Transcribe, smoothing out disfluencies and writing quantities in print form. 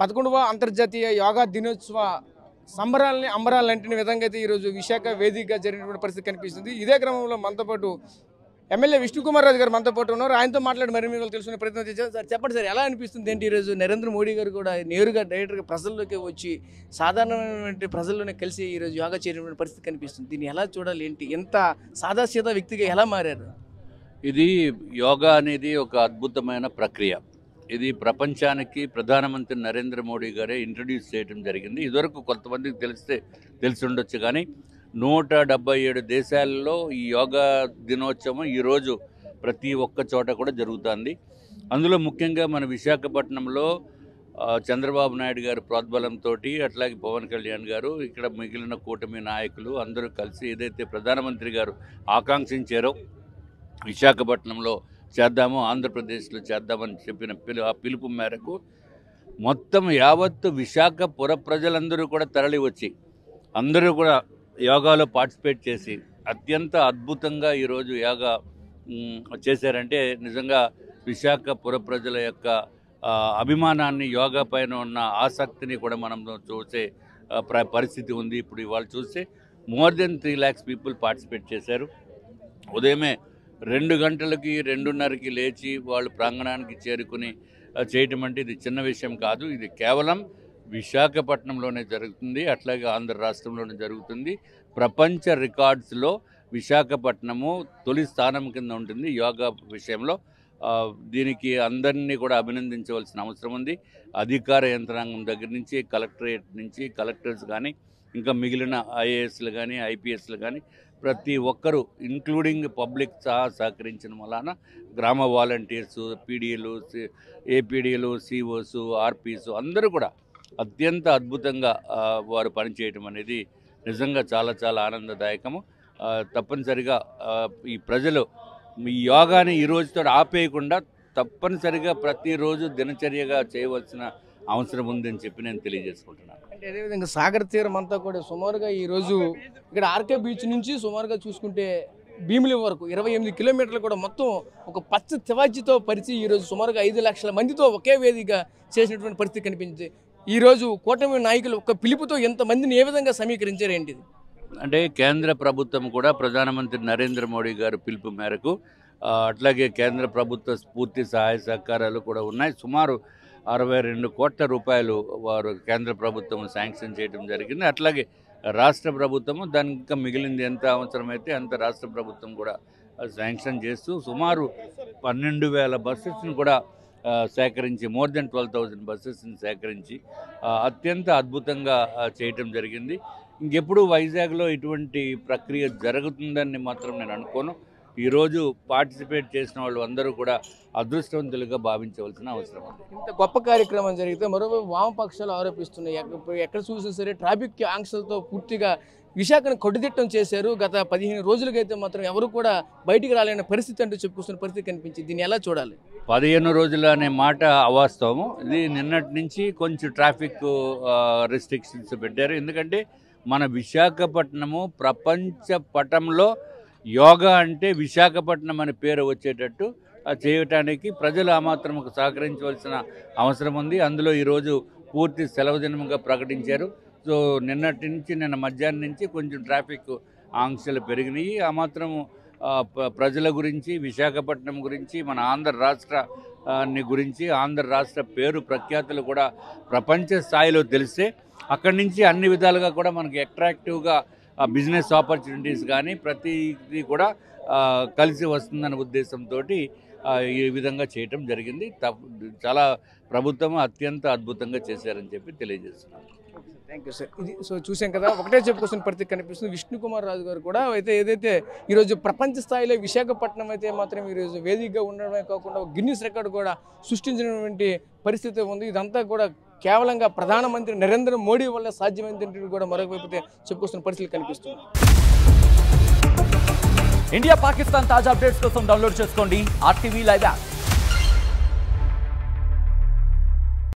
11వ అంతర్జాతీయ యోగా దినోత్సవ అంబరాలంటిన విధంగా అయితే ఈరోజు విశాఖ వేదికగా జరిగినటువంటి పరిస్థితి కనిపిస్తుంది. ఇదే క్రమంలో మనతో పాటు ఎమ్మెల్యే విష్ణుకుమార్ రాజు గారు మనతో పాటు ఉన్నారు. ఆయనతో మాట్లాడి మరి మీరు తెలుసుకునే ప్రయత్నం చేశారు. సార్ చెప్పండి సార్, ఎలా అనిపిస్తుంది ఏంటి ఈరోజు నరేంద్ర మోడీ గారు కూడా నేరుగా డైరెక్ట్గా ప్రజల్లోకి వచ్చి సాధారణమైన ప్రజల్లోనే కలిసి ఈరోజు యోగా చేయడం పరిస్థితి కనిపిస్తుంది. దీన్ని ఎలా చూడాలి, ఏంటి ఎంత సాదాసీదా వ్యక్తిగా ఎలా మారారు? ఇది యోగా అనేది ఒక అద్భుతమైన ప్రక్రియ. ఇది ప్రపంచానికి ప్రధానమంత్రి నరేంద్ర మోడీ గారే ఇంట్రడ్యూస్ చేయడం జరిగింది. ఇదివరకు కొంతమందికి తెలిసి ఉండొచ్చు, కానీ 177 దేశాల్లో ఈ యోగా దినోత్సవం ఈరోజు ప్రతి ఒక్క చోట కూడా జరుగుతుంది. అందులో ముఖ్యంగా మన విశాఖపట్నంలో చంద్రబాబు నాయుడు గారు ప్రోద్బలంతో, అట్లాగే పవన్ కళ్యాణ్ గారు, ఇక్కడ మిగిలిన కూటమి నాయకులు అందరూ కలిసి ఏదైతే ప్రధానమంత్రి గారు ఆకాంక్షించారో విశాఖపట్నంలో చేద్దాము, ఆంధ్రప్రదేశ్లో చేద్దామని చెప్పిన ఆ పిలుపు మేరకు మొత్తం యావత్తు విశాఖ పుర ప్రజలందరూ కూడా తరలి వచ్చి అందరూ కూడా యోగాలో పార్టిసిపేట్ చేసి అత్యంత అద్భుతంగా ఈరోజు యోగా చేశారంటే నిజంగా విశాఖ పుర ప్రజల యొక్క అభిమానాన్ని, యోగా పైన ఉన్న ఆసక్తిని కూడా మనం చూసే పరిస్థితి ఉంది. ఇప్పుడు ఇవాళ చూస్తే more than 3 lakhs people participate చేశారు. ఉదయమే 2 గంటలకి 2:30కి లేచి వాళ్ళు ప్రాంగణానికి చేరుకుని చేయటం అంటే ఇది చిన్న విషయం కాదు. ఇది కేవలం విశాఖపట్నంలోనే జరుగుతుంది, అట్లాగే ఆంధ్ర రాష్ట్రంలోనే జరుగుతుంది. ప్రపంచ రికార్డ్స్లో విశాఖపట్నము తొలి స్థానం కింద ఉంటుంది యోగా విషయంలో. దీనికి అందరినీ కూడా అభినందించవలసిన అవసరం ఉంది. అధికార యంత్రాంగం దగ్గర నుంచి కలెక్టరేట్ నుంచి కలెక్టర్స్ కానీ, ఇంకా మిగిలిన ఐఏఎస్లు కానీ ఐపీఎస్లు కానీ ప్రతి ఒక్కరూ ఇంక్లూడింగ్ పబ్లిక్ సహకరించిన వలన గ్రామ వాలంటీర్స్, పీడీలు, ఏపీడీలు, సిఓస్, ఆర్పీస్ అందరూ కూడా అత్యంత అద్భుతంగా వారు పనిచేయటం అనేది నిజంగా చాలా చాలా ఆనందదాయకము. తప్పనిసరిగా ఈ ప్రజలు ఈ యోగాని ఈ రోజుతో ఆపేయకుండా తప్పనిసరిగా ప్రతిరోజు దినచర్యగా చేయవలసిన అవసరం ఉందని చెప్పి నేను తెలియజేసుకుంటున్నాను. అంటే అదేవిధంగా సాగర్ తీరం అంతా కూడా సుమారుగా ఈరోజు ఇక్కడ ఆర్కే బీచ్ నుంచి సుమారుగా చూసుకుంటే భీమిలి వరకు 28 కిలోమీటర్లు కూడా మొత్తం ఒక పచ్చ తివాచీతో పరిచి ఈరోజు సుమారుగా 5 లక్షల మందితో ఒకే వేదికగా చేసినటువంటి పరిస్థితి కనిపించింది. ఈరోజు కూటమి నాయకులు ఒక పిలుపుతో ఎంతమందిని ఏ విధంగా సమీకరించారు ఏంటిది? అంటే కేంద్ర ప్రభుత్వం కూడా ప్రధానమంత్రి నరేంద్ర మోడీ గారు పిలుపు మేరకు అట్లాగే కేంద్ర ప్రభుత్వ పూర్తి సహాయ సహకారాలు కూడా ఉన్నాయి. సుమారు 62 కోట్ల రూపాయలు వారు కేంద్ర ప్రభుత్వం శాంక్షన్ చేయడం జరిగింది. అట్లాగే రాష్ట్ర ప్రభుత్వము దానికి ఇంకా మిగిలింది ఎంత అవసరమైతే అంత రాష్ట్ర ప్రభుత్వం కూడా శాంక్షన్ చేస్తూ సుమారు 12,000 బస్సెస్ని కూడా సేకరించి మోర్ దెన్ 12,000 బస్సెస్ని సేకరించి అత్యంత అద్భుతంగా చేయటం జరిగింది. ఇంకెప్పుడు వైజాగ్లో ఇటువంటి ప్రక్రియ జరుగుతుందని మాత్రం నేను అనుకోను. ఈరోజు పార్టిసిపేట్ చేసిన వాళ్ళు అందరూ కూడా అదృష్టవంతులుగా భావించవలసిన అవసరం ఉంది. ఇంత గొప్ప కార్యక్రమం జరిగితే మరోవైపు వామపక్షాలు ఆరోపిస్తున్నాయి, ఎక్కడ చూసినా సరే ట్రాఫిక్ ఆంక్షలతో పూర్తిగా విశాఖను కొట్టుదిట్టం చేశారు. గత 15 రోజులకైతే మాత్రం ఎవరు కూడా బయటికి రాలేని పరిస్థితి అంటూ చెప్పుకొస్తున్న పరిస్థితి కనిపించింది. దీన్ని ఎలా చూడాలి? 15 రోజులు అనే మాట అవాస్తవము. ఇది నిన్నటి నుంచి కొంచెం ట్రాఫిక్ రెస్ట్రిక్షన్స్ పెట్టారు. ఎందుకంటే మన విశాఖపట్నము ప్రపంచ పటంలో యోగా అంటే విశాఖపట్నం అనే పేరు వచ్చేటట్టు చేయటానికి ప్రజలు ఆ మాత్రం సహకరించవలసిన అవసరం ఉంది. అందులో ఈరోజు పూర్తి సెలవు దినంగా ప్రకటించారు. సో నిన్న మధ్యాహ్నం నుంచి కొంచెం ట్రాఫిక్ ఆంక్షలు పెరిగినాయి. ఆ మాత్రం ప్రజల గురించి, విశాఖపట్నం గురించి, మన ఆంధ్ర రాష్ట్రాన్ని గురించి, ఆంధ్ర రాష్ట్ర పేరు ప్రఖ్యాతులు కూడా ప్రపంచ స్థాయిలో తెలిస్తే అక్కడి నుంచి అన్ని విధాలుగా కూడా మనకి అట్రాక్టివ్గా బిజినెస్ ఆపర్చునిటీస్ కానీ ప్రతిదీ కూడా కలిసి వస్తుందనే ఉద్దేశంతో ఈ విధంగా చేయటం జరిగింది. చాలా ప్రభుత్వం అత్యంత అద్భుతంగా చేశారని చెప్పి తెలియజేస్తున్నాను. Thank you sir. ఇది చూసాం కదా, ఒకటే చెప్పుకొస్తున్న పరిస్థితి కనిపిస్తుంది. విష్ణుకుమార్ రాజు గారు కూడా ఏదైతే ఈరోజు ప్రపంచ స్థాయిలో విశాఖపట్నం అయితే మాత్రం ఈరోజు వేదికగా ఉండడమే కాకుండా గిన్నిస్ రికార్డు కూడా సృష్టించినటువంటి పరిస్థితి ఉంది. ఇదంతా కూడా కేవలంగా ప్రధానమంత్రి నరేంద్ర మోడీ వల్ల సాధ్యమైంది కూడా మరొక వైపు చెప్పుకొస్తున్న పరిస్థితి కనిపిస్తుంది. ఇండియా పాకిస్తాన్ తాజా అప్డేట్స్ కోసం డౌన్లోడ్ చేసుకోండి RTV లైవ్ యాప్.